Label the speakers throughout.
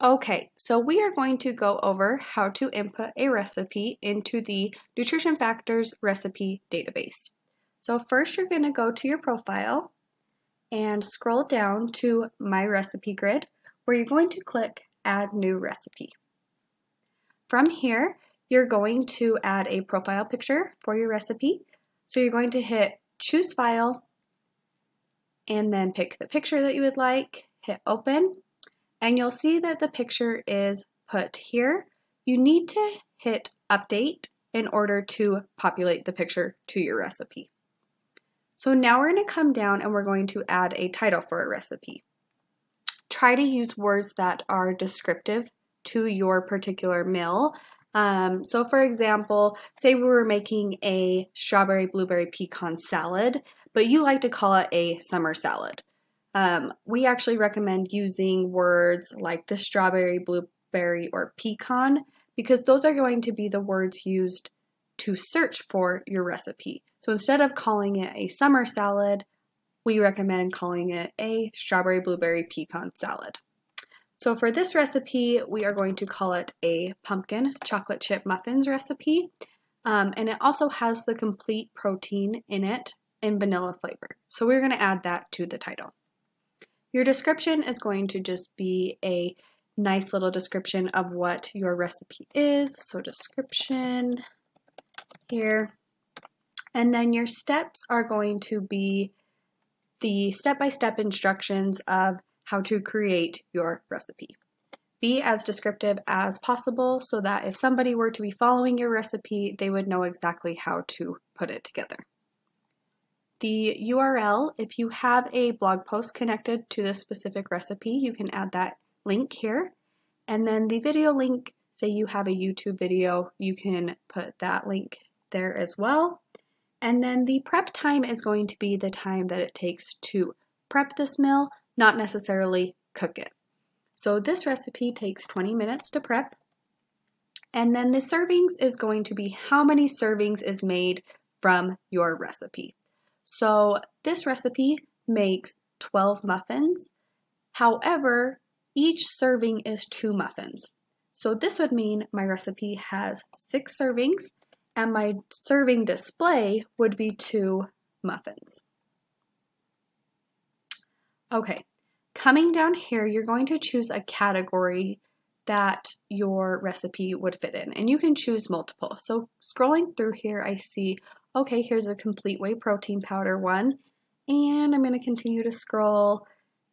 Speaker 1: Okay, so we are going to go over how to input a recipe into the Nutrition Factors recipe database. So first you're going to go to your profile and scroll down to My Recipe Grid, where you're going to click Add New Recipe. From here, you're going to add a profile picture for your recipe. So you're going to hit Choose File and then pick the picture that you would like, hit Open. And you'll see that the picture is put here. You need to hit update in order to populate the picture to your recipe. So now we're going to come down and we're going to add a title for a recipe. Try to use words that are descriptive to your particular meal. So for example, say we were making a strawberry blueberry pecan salad, but you like to call it a summer salad. We actually recommend using words like the strawberry, blueberry, or pecan because those are going to be the words used to search for your recipe. So instead of calling it a summer salad, we recommend calling it a strawberry, blueberry, pecan salad. So for this recipe, we are going to call it a pumpkin chocolate chip muffins recipe. And it also has the complete protein in it in vanilla flavor. So we're going to add that to the title. Your description is going to just be a nice little description of what your recipe is. So description here. And then your steps are going to be the step-by-step instructions of how to create your recipe. Be as descriptive as possible so that if somebody were to be following your recipe, they would know exactly how to put it together. The URL, if you have a blog post connected to this specific recipe, you can add that link here. And then the video link, say you have a YouTube video, you can put that link there as well. And then the prep time is going to be the time that it takes to prep this meal, not necessarily cook it. So this recipe takes 20 minutes to prep. And then the servings is going to be how many servings is made from your recipe. So this recipe makes 12 muffins. However, each serving is 2 muffins. So this would mean my recipe has 6 servings and my serving display would be 2 muffins. Okay, coming down here, you're going to choose a category that your recipe would fit in, and you can choose multiple. So scrolling through here, I see, okay, here's a complete whey protein powder one, and I'm going to continue to scroll,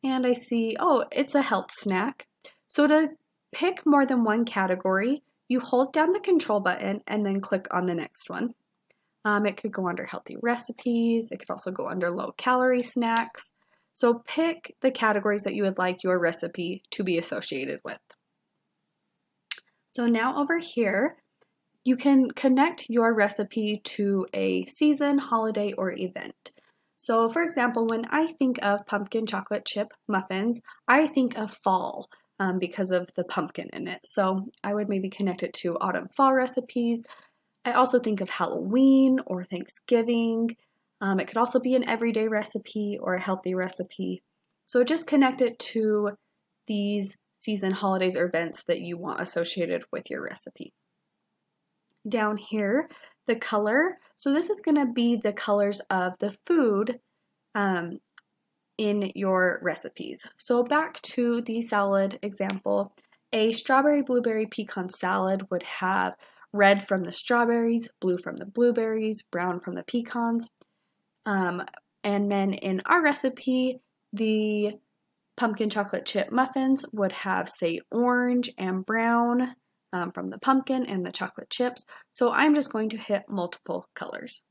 Speaker 1: and I see, oh, it's a health snack. So to pick more than one category, you hold down the control button and then click on the next one. It could go under healthy recipes. It could also go under low calorie snacks. So pick the categories that you would like your recipe to be associated with. So now over here, you can connect your recipe to a season, holiday, or event. So for example, when I think of pumpkin chocolate chip muffins, I think of fall because of the pumpkin in it. So I would maybe connect it to autumn fall recipes. I also think of Halloween or Thanksgiving. It could also be an everyday recipe or a healthy recipe. So just connect it to these season, holidays, or events that you want associated with your recipe. Down here, the color. So this is going to be the colors of the food in your recipes. So back to the salad example, a strawberry blueberry pecan salad would have red from the strawberries, blue from the blueberries, brown from the pecans. And then in our recipe, the pumpkin chocolate chip muffins would have, say, orange and brown from the pumpkin and the chocolate chips. So I'm just going to hit multiple colors.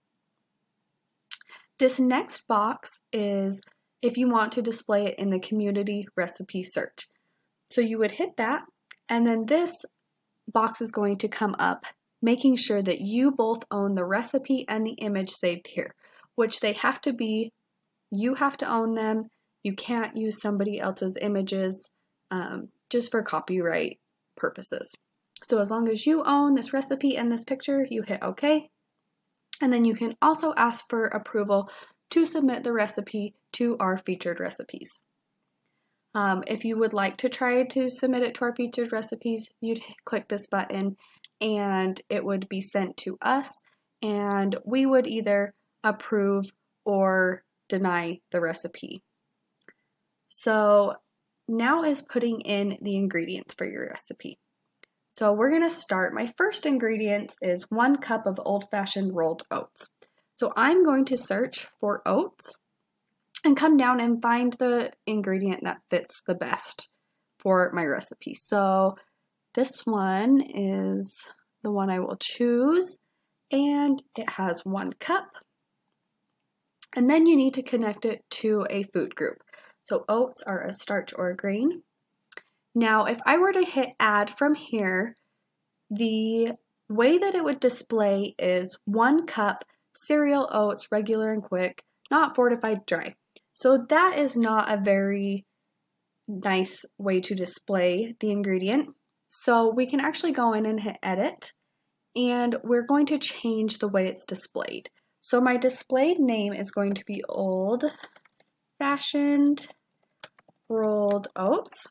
Speaker 1: This next box is if you want to display it in the community recipe search. So you would hit that, and then this box is going to come up, making sure that you both own the recipe and the image saved here, which they have to be. You have to own them. You can't use somebody else's images just for copyright purposes. So as long as you own this recipe and this picture, you hit OK. And then you can also ask for approval to submit the recipe to our featured recipes. If you would like to try to submit it to our featured recipes, you'd click this button and it would be sent to us, and we would either approve or deny the recipe. So now is putting in the ingredients for your recipe. So we're going to start. My first ingredients is 1 cup of old-fashioned rolled oats. So I'm going to search for oats and come down and find the ingredient that fits the best for my recipe. So this one is the one I will choose, and it has 1 cup. And then you need to connect it to a food group. So oats are a starch or a grain. Now, if I were to hit add from here, the way that it would display is 1 cup cereal oats, regular and quick, not fortified dry. So that is not a very nice way to display the ingredient. So we can actually go in and hit edit, and we're going to change the way it's displayed. So my displayed name is going to be Old Fashioned Rolled Oats.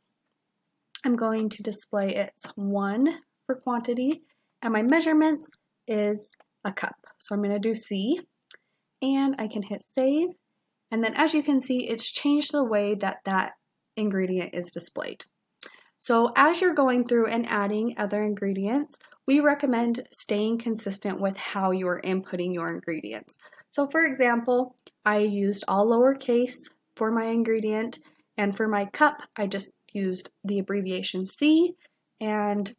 Speaker 1: I'm going to display it's 1 for quantity, and my measurements is a cup. So I'm going to do C, and I can hit save. And then as you can see, it's changed the way that that ingredient is displayed. So as you're going through and adding other ingredients, we recommend staying consistent with how you're inputting your ingredients. So for example, I used all lowercase for my ingredient, and for my cup, I just used the abbreviation C, and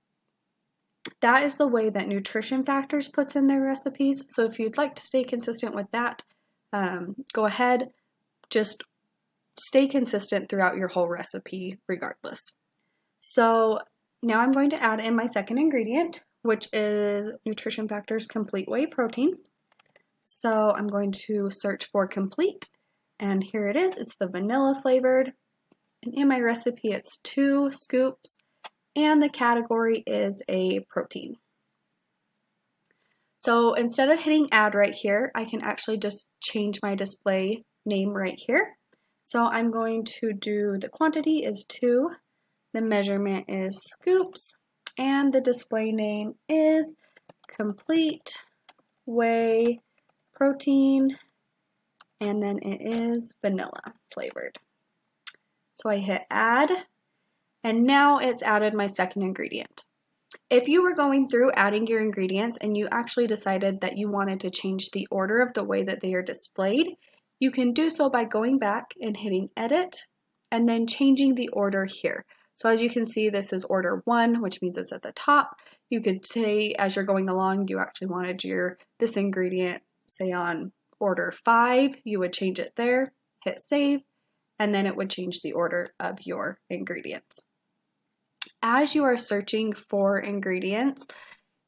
Speaker 1: that is the way that Nutrition Factors puts in their recipes. So if you'd like to stay consistent with that, go ahead, just stay consistent throughout your whole recipe regardless. So now I'm going to add in my second ingredient, which is Nutrition Factors Complete Whey Protein. So I'm going to search for complete, and here it is. It's the vanilla flavored, and in my recipe it's 2 scoops, and the category is a protein. So instead of hitting add right here, I can actually just change my display name right here. So I'm going to do the quantity is 2, the measurement is scoops, and the display name is Complete Whey Protein, and then it is vanilla flavored. So I hit add, and now it's added my second ingredient. If you were going through adding your ingredients and you actually decided that you wanted to change the order of the way that they are displayed, you can do so by going back and hitting edit and then changing the order here. So as you can see, this is order 1, which means it's at the top. You could say as you're going along, you actually wanted this ingredient, say on order 5, you would change it there, hit save, and then it would change the order of your ingredients. As you are searching for ingredients,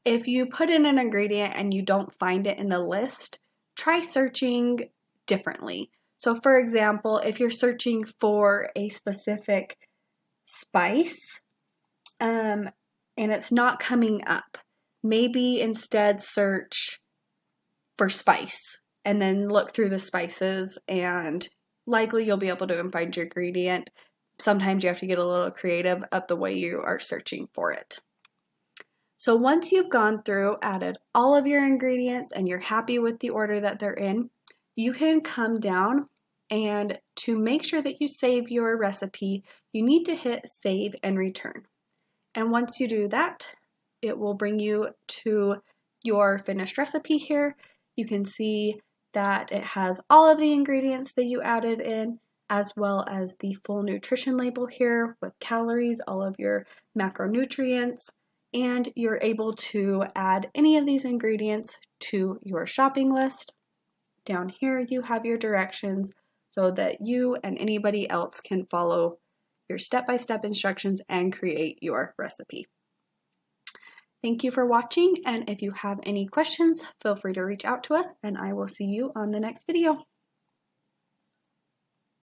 Speaker 1: if you put in an ingredient and you don't find it in the list, try searching differently. So for example, if you're searching for a specific spice and it's not coming up, maybe instead search for spice and then look through the spices, and likely you'll be able to find your ingredient. Sometimes you have to get a little creative of the way you are searching for it. So once you've gone through, added all of your ingredients, and you're happy with the order that they're in, you can come down, and to make sure that you save your recipe, you need to hit save and return. And once you do that, it will bring you to your finished recipe here. You can see that it has all of the ingredients that you added in, as well as the full nutrition label here with calories, all of your macronutrients, and you're able to add any of these ingredients to your shopping list. Down here you have your directions so that you and anybody else can follow your step-by-step instructions and create your recipe. Thank you for watching, and if you have any questions, feel free to reach out to us, and I will see you on the next video.